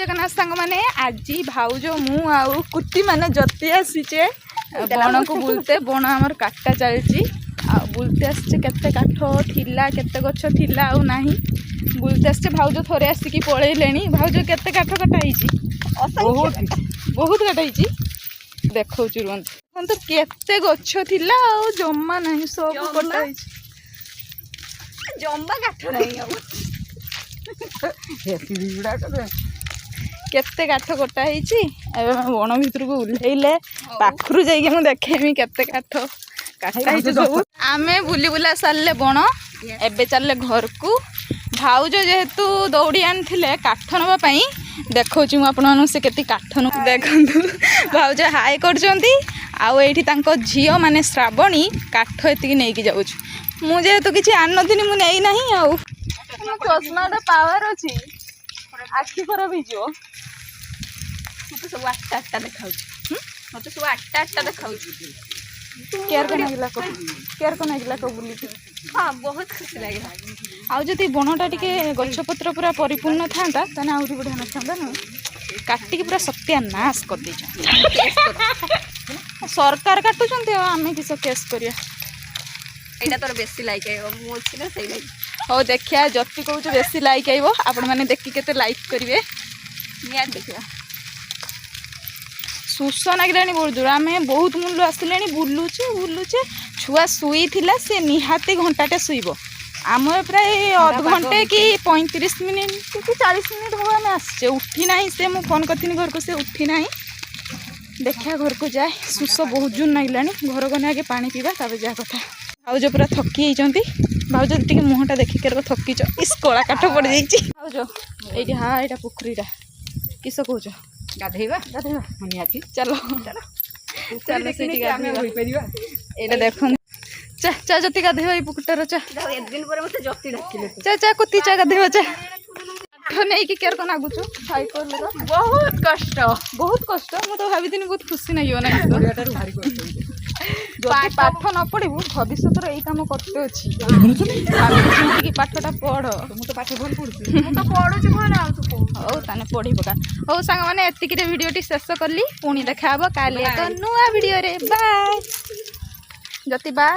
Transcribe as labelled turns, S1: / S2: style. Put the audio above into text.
S1: जगन्नाथ सांग मैंने आज भाउज मु आउ कुर्ती मैंने जति आसीचे बण को बुलते बण आमर काटा चलती बुलते आसचे केते काठ थिला केते गछ थिला आउ नाही बुलते आसचे भाउज थोड़े आसिकी पळैलेनी भाउज केते काठ कटाइची बहुत कटाइची देखौची रुहन तो केते गछ थिला आउ जम्मा नाही सब कटाइची
S2: जम्बा काठ नहीं अब
S1: केते काठ कटा होईची बण भितर को उल्लेले पाखरु जाइए मु देखेमी केते काठ काटा होईची सब आमे बुली बुला सारले बण एबे चलले घर को भाउज जेहेतु दौड़ी आनी काठ नवा पाई देखौची मु आपन से केती काठ न देखंतु भाउज हाय करजंती आउ एठी तांको झियो माने श्रावणी काठ एतिकी नेकी जाउछ मु जेहेतु किछि आन नथिनी मु नेई नाही आउ चश्मा पावर अच्छी आखि खराब हो
S2: मत सब आठटा आठटा देखा मत सब आठटा आठटा देखा
S1: केयर को नागिला को बुली
S2: हाँ बहुत खुशी लगे
S1: आउ जदि बनटा टिके गछपत्र पूरा परिपूर्ण था ताने आउरी बढ़िया नथांदा न काटिकी पूरा सत्यानाश कर दी सरकार काटुचंती आमे किस केस करिया
S2: एटा तोर बेसी लाइक आइबो मु अछि ना सही लाइक
S1: हो देखिया जति कहूँ बेसी लाइक आइबो आपण माने देखि केते लाइक करिवे
S2: निया देखिया
S1: सुस नागिलानी बहुत दूर आम बहुत मूल्य आसले बुलुचे छुआ शुई थिला से निहाती घंटाटे शुइब आम प्राय अध घंटे कि 35 मिनिट कि 40 मिनिट हम आम आसचे उठी ना से मुझे फोन करती घर को से उठी ना देखिया घर को जाए सुस बहुत जोर नागिलानी घर को आगे पानी पीवा तब जा कथा भाउज पूरा थकी होती भाउज टी मुहटा देखिक थकीच इस कला काठ पड़ जाइए भाउज ये हाँ यहाँ पोखरीटा किस कौच
S2: गाधेबा
S1: निहाती चलो चलो ये देख चा चा जति गाधेब ये पुकुटार चा
S2: एक दिन पर मते जति डाकिले
S1: चा चा कुत्ती चा गाधेब चा काठ नहीं कि केयर को नागुचु साइकल
S2: बहुत कष्ट
S1: मु तो भाभी बहुत खुशी नहीं ना पाठ न पढ़ू भविष्य यही कम करते अच्छी पाठटा पढ़
S2: तो पाठ भल पढ़ुची तो पढ़ुची भल आ तू
S1: हौ ताने पढ़ी पका हौ सांग माने एतिकी रे वीडियोटी शेष करली पुणी देखा हबो काले तो नुआ वीडियो रे बाय जति बा